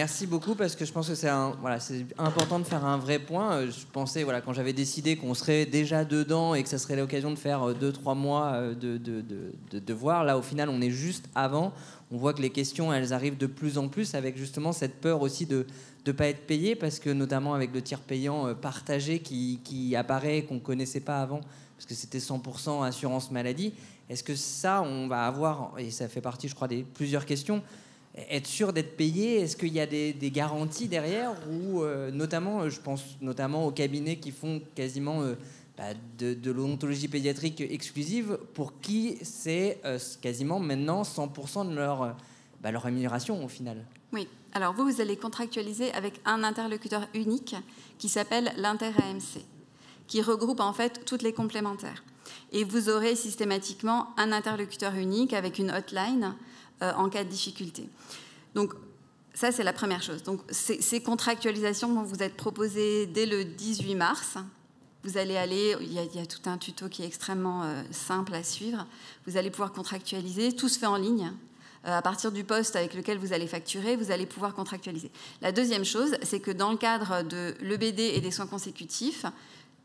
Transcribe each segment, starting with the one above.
merci beaucoup parce que je pense que c'est important de faire un vrai point. Je pensais, quand j'avais décidé qu'on serait déjà dedans et que ça serait l'occasion de faire 2-3 mois de voir. Là, au final, on est juste avant. On voit que les questions, elles arrivent de plus en plus avec justement cette peur aussi de ne pas être payé, parce que notamment avec le tiers payant partagé qui apparaît, qu'on ne connaissait pas avant, parce que c'était 100% assurance maladie. Est-ce que ça, on va avoir, et ça fait partie, je crois, des plusieurs questions, être sûr d'être payé, est-ce qu'il y a des garanties derrière, ou notamment, je pense notamment aux cabinets qui font quasiment de l'odontologie pédiatrique exclusive, pour qui c'est quasiment maintenant 100% de leur rémunération au final. Oui, alors vous allez contractualiser avec un interlocuteur unique qui s'appelle l'Inter-AMC, qui regroupe en fait toutes les complémentaires. Et vous aurez systématiquement un interlocuteur unique avec une hotline en cas de difficulté. Donc ça, c'est la première chose. Donc ces contractualisations vont vous être proposées dès le 18 mars. Vous allez aller, il y a tout un tuto qui est extrêmement simple à suivre. Vous allez pouvoir contractualiser, tout se fait en ligne. À partir du poste avec lequel vous allez facturer, vous allez pouvoir contractualiser. La deuxième chose, c'est que dans le cadre de l'EBD et des soins consécutifs,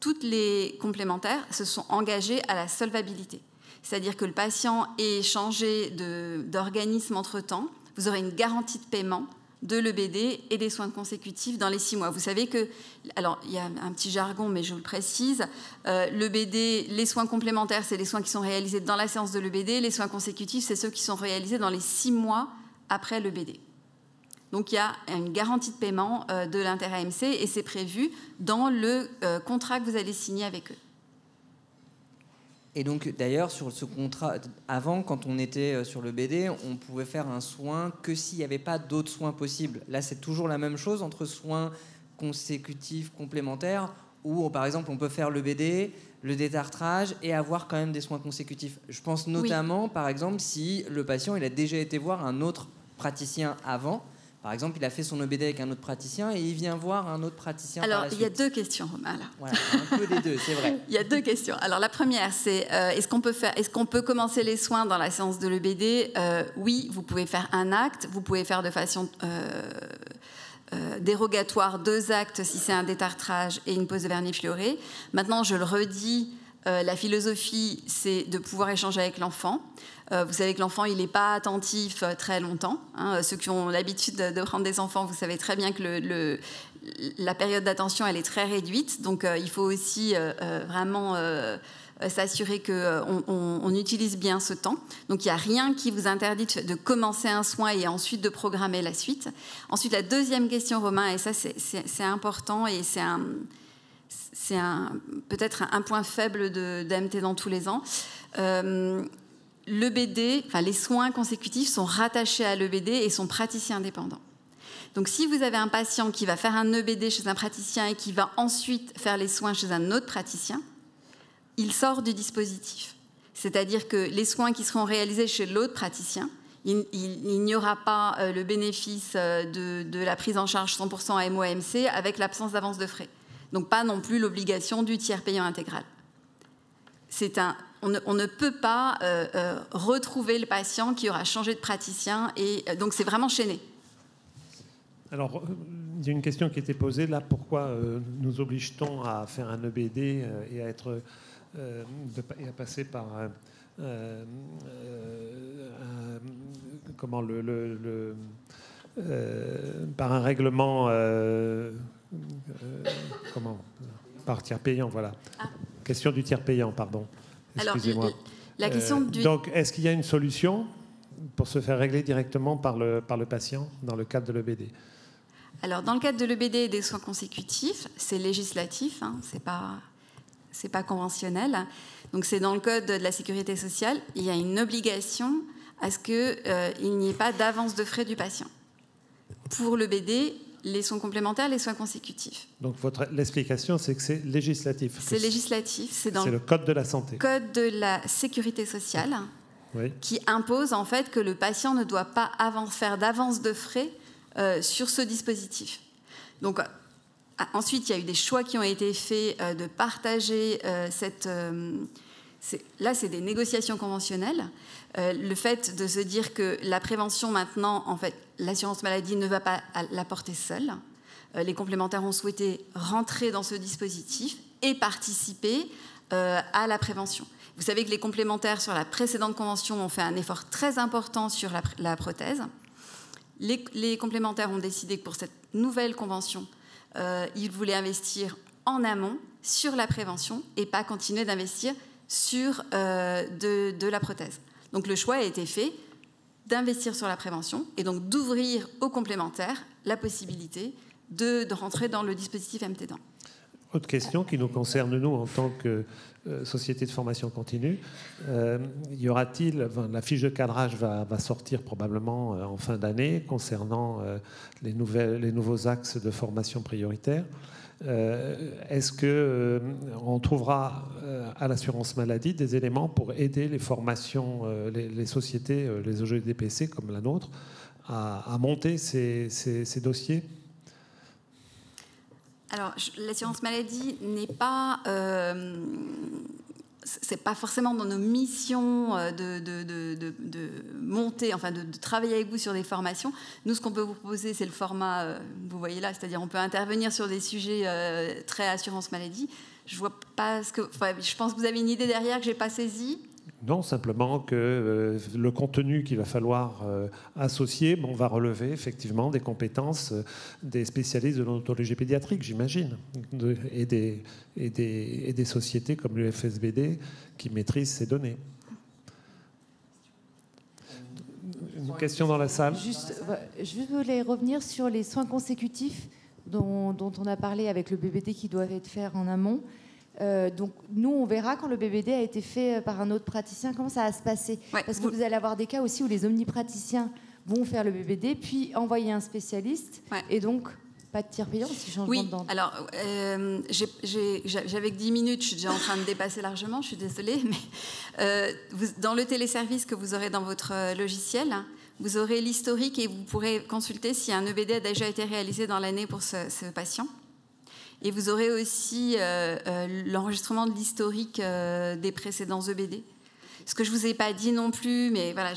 toutes les complémentaires se sont engagées à la solvabilité. C'est-à-dire que le patient ait changé d'organisme entre-temps, vous aurez une garantie de paiement de l'EBD et des soins consécutifs dans les 6 mois. Vous savez que, alors il y a un petit jargon, mais je vous le précise, l'EBD, les soins complémentaires, c'est les soins qui sont réalisés dans la séance de l'EBD, les soins consécutifs, c'est ceux qui sont réalisés dans les 6 mois après l'EBD. Donc il y a une garantie de paiement de l'Inter-AMC et c'est prévu dans le contrat que vous allez signer avec eux. Et donc, d'ailleurs, sur ce contrat, avant, quand on était sur le BD, on pouvait faire un soin que s'il n'y avait pas d'autres soins possibles. Là, c'est toujours la même chose entre soins consécutifs, complémentaires, où, par exemple, on peut faire le BD, le détartrage et avoir quand même des soins consécutifs. Je pense notamment, par exemple, si le patient il a déjà été voir un autre praticien avant. Par exemple, il a fait son EBD avec un autre praticien et il vient voir un autre praticien. Alors, par la suite. Il y a 2 questions, Romain. Là. Voilà, un peu des deux, c'est vrai. Il y a 2 questions. Alors, la première, c'est est-ce qu'on peut commencer les soins dans la séance de l'EBD? Oui, vous pouvez faire un acte, vous pouvez faire de façon dérogatoire 2 actes si c'est un détartrage et une pose de vernis fluoré. Maintenant, je le redis, la philosophie, c'est de pouvoir échanger avec l'enfant. Vous savez que l'enfant, il n'est pas attentif très longtemps. Hein. Ceux qui ont l'habitude de prendre des enfants, vous savez très bien que la période d'attention, elle est très réduite. Donc, il faut aussi vraiment s'assurer qu'on utilise bien ce temps. Donc, il n'y a rien qui vous interdit de commencer un soin et ensuite de programmer la suite. Ensuite, la deuxième question, Romain, et ça, c'est important et c'est peut-être un point faible d'AMT dans tous les ans. L'EBD, enfin les soins consécutifs sont rattachés à l'EBD et sont praticiens indépendants. Donc si vous avez un patient qui va faire un EBD chez un praticien et qui va ensuite faire les soins chez un autre praticien, il sort du dispositif. C'est-à-dire que les soins qui seront réalisés chez l'autre praticien, il n'y aura pas le bénéfice de la prise en charge 100% à MOAMC avec l'absence d'avance de frais. Donc pas non plus l'obligation du tiers payant intégral. On ne peut pas retrouver le patient qui aura changé de praticien et donc c'est vraiment chaîné. Alors, il y a une question qui était posée là. Pourquoi nous oblige-t-on à faire un EBD et à passer par par un règlement par tiers payant, voilà. Question du tiers payant, pardon. Excusez-moi. La question donc, est-ce qu'il y a une solution pour se faire régler directement par le patient dans le cadre de l'EBD? Alors, dans le cadre de l'EBD et des soins consécutifs, c'est législatif, hein, c'est pas conventionnel. Donc, c'est dans le Code de la Sécurité sociale. Il y a une obligation à ce qu'il n'y ait pas d'avance de frais du patient. Pour l'EBD, les soins complémentaires, les soins consécutifs. Donc, l'explication, c'est que c'est législatif. C'est législatif. C'est dans le Code de la santé. Code de la Sécurité sociale, oui, qui impose en fait que le patient ne doit pas faire d'avance de frais sur ce dispositif. Donc, ensuite, il y a eu des choix qui ont été faits de partager Là, c'est des négociations conventionnelles. Le fait de se dire que la prévention, maintenant, en fait, l'assurance maladie ne va pas la porter seule. Les complémentaires ont souhaité rentrer dans ce dispositif et participer à la prévention. Vous savez que les complémentaires sur la précédente convention ont fait un effort très important sur la prothèse. Les complémentaires ont décidé que pour cette nouvelle convention, ils voulaient investir en amont sur la prévention et pas continuer d'investir sur de la prothèse. Donc le choix a été fait d'investir sur la prévention et donc d'ouvrir aux complémentaires la possibilité de rentrer dans le dispositif MT-Dents. Autre question qui nous concerne, nous, en tant que société de formation continue. Y aura-t-il, la fiche de cadrage va sortir probablement en fin d'année concernant les nouveaux axes de formation prioritaire. Est-ce qu'on trouvera à l'assurance maladie des éléments pour aider les formations, les sociétés, les OGDPC comme la nôtre, à monter ces dossiers ? Alors, l'assurance maladie n'est pas... c'est pas forcément dans nos missions de monter, enfin de travailler avec vous sur des formations. Nous, ce qu'on peut vous proposer, c'est le format, vous voyez là, c'est-à-dire on peut intervenir sur des sujets très assurance maladie. Je vois pas ce que... Enfin, je pense que vous avez une idée derrière que j'ai pas saisie. Non, simplement que le contenu qu'il va falloir associer, on va relever effectivement des compétences des spécialistes de l'odontologie pédiatrique, j'imagine, et des sociétés comme l'UFSBD qui maîtrisent ces données. Une question dans la salle. Je voulais revenir sur les soins consécutifs dont on a parlé avec le BBD qui doivent être faits en amont. Donc nous, on verra quand le BBD a été fait par un autre praticien, comment ça va se passer. Ouais, parce que vous allez avoir des cas aussi où les omnipraticiens vont faire le BBD, puis envoyer un spécialiste, ouais. Et donc pas de tiers payant si changement de dent. Alors j'avais que 10 minutes, je suis déjà en train de dépasser largement, je suis désolée, mais dans le téléservice que vous aurez dans votre logiciel, vous aurez l'historique et vous pourrez consulter si un EBD a déjà été réalisé dans l'année pour ce patient. Et vous aurez aussi l'enregistrement de l'historique des précédents EBD. Ce que je ne vous ai pas dit non plus, mais voilà,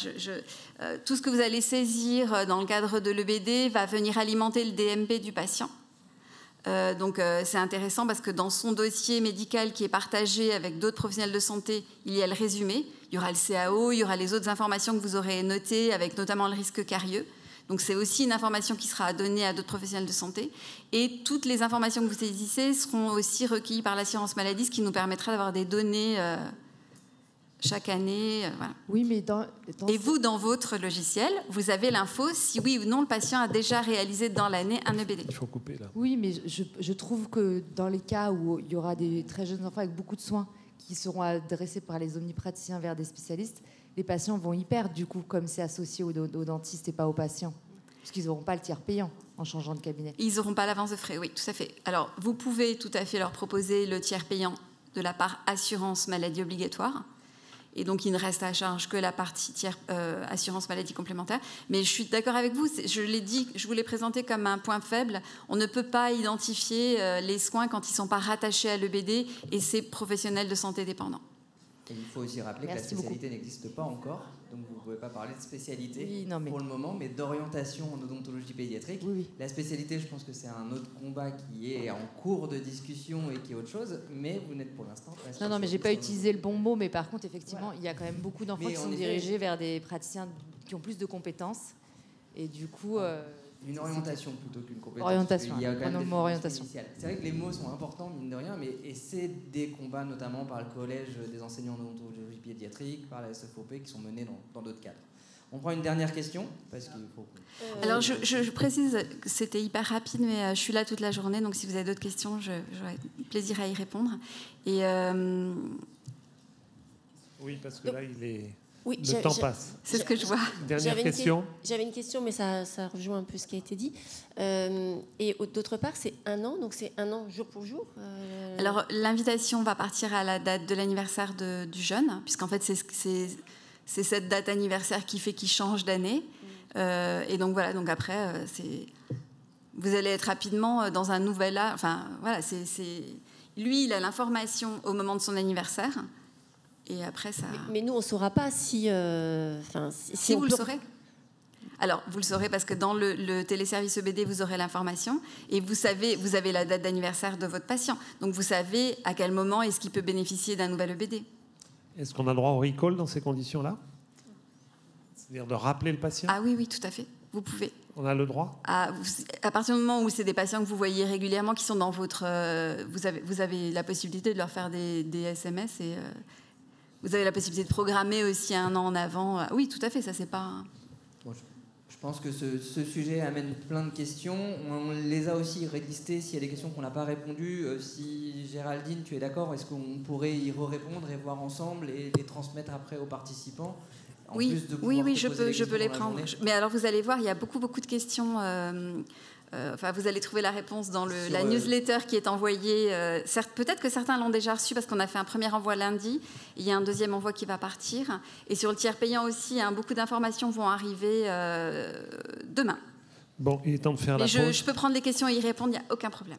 tout ce que vous allez saisir dans le cadre de l'EBD va venir alimenter le DMP du patient. Donc c'est intéressant parce que dans son dossier médical qui est partagé avec d'autres professionnels de santé, il y a le résumé, il y aura le CAO, il y aura les autres informations que vous aurez notées, avec notamment le risque carieux. Donc c'est aussi une information qui sera donnée à d'autres professionnels de santé. Et toutes les informations que vous saisissez seront aussi recueillies par l'assurance maladie, ce qui nous permettra d'avoir des données chaque année. Voilà. Oui, mais et vous, dans votre logiciel, vous avez l'info si oui ou non le patient a déjà réalisé dans l'année un EBD. Il faut couper là. Oui, mais je trouve que dans les cas où il y aura des très jeunes enfants avec beaucoup de soins qui seront adressés par les omnipraticiens vers des spécialistes, les patients vont y perdre, du coup, comme c'est associé aux dentistes et pas aux patients. Parce qu'ils n'auront pas le tiers payant en changeant de cabinet. Ils n'auront pas l'avance de frais, oui, tout à fait. Alors, vous pouvez tout à fait leur proposer le tiers payant de la part assurance maladie obligatoire. Et donc, il ne reste à charge que la partie assurance maladie complémentaire. Mais je suis d'accord avec vous, je l'ai dit, je vous l'ai présenté comme un point faible. On ne peut pas identifier les soins quand ils ne sont pas rattachés à l'EBD et ces professionnels de santé dépendants. Et il faut aussi rappeler que la spécialité n'existe pas encore, donc vous ne pouvez pas parler de spécialité pour le moment, mais d'orientation en odontologie pédiatrique. Oui. La spécialité, je pense que c'est un autre combat qui est en cours de discussion et qui est autre chose, mais vous n'êtes pour l'instant pas... Non, mais je n'ai pas utilisé le bon mot, mais par contre, effectivement, il y a quand même beaucoup d'enfants qui sont dirigés vers des praticiens qui ont plus de compétences, et du coup... Une orientation plutôt qu'une compétence. Orientation, il y a quand même des orientation. C'est vrai que les mots sont importants, mine de rien, et c'est des combats notamment par le collège des enseignants d'odontologie pédiatrique, par la SFOP, qui sont menés dans d'autres cadres. On prend une dernière question, parce qu'il faut... Alors, je précise que c'était hyper rapide, mais je suis là toute la journée, donc si vous avez d'autres questions, j'aurai plaisir à y répondre. Et oui, parce que là, il est... Oui, le temps passe. C'est ce que je vois. Dernière question. J'avais une question, mais ça rejoint un peu ce qui a été dit. Et d'autre part, c'est 1 an, donc c'est 1 an jour pour jour. Alors, l'invitation va partir à la date de l'anniversaire du jeune, puisqu'en fait, c'est cette date anniversaire qui fait qu'il change d'année. Et donc, voilà, donc après, vous allez être rapidement dans un nouvel âge. Enfin, voilà, lui, il a l'information au moment de son anniversaire. Et après, ça... Mais nous, on ne saura pas si... si vous le saurez. Alors, vous le saurez parce que dans le téléservice EBD, vous aurez l'information et vous avez la date d'anniversaire de votre patient. Donc, vous savez à quel moment est-ce qu'il peut bénéficier d'un nouvel EBD. Est-ce qu'on a le droit au recall dans ces conditions-là? C'est-à-dire de rappeler le patient? Ah oui, oui, tout à fait. Vous pouvez. On a le droit? À partir du moment où c'est des patients que vous voyez régulièrement, qui sont dans votre... vous avez la possibilité de leur faire des SMS et vous avez la possibilité de programmer aussi 1 an en avant. Oui, tout à fait, ça c'est pas... Bon, je pense que ce sujet amène plein de questions. On les a aussi relistées s'il y a des questions qu'on n'a pas répondues. Si Géraldine, tu es d'accord, est-ce qu'on pourrait y répondre et voir ensemble et les transmettre après aux participants? Oui, je peux les prendre. Mais alors, vous allez voir, il y a beaucoup de questions. Vous allez trouver la réponse dans la newsletter qui est envoyée. Peut-être que certains l'ont déjà reçu parce qu'on a fait un premier envoi lundi. Il y a un deuxième envoi qui va partir. Et sur le tiers payant aussi, beaucoup d'informations vont arriver demain. Bon, il est temps de faire la pause. Je peux prendre les questions et y répondre, il n'y a aucun problème.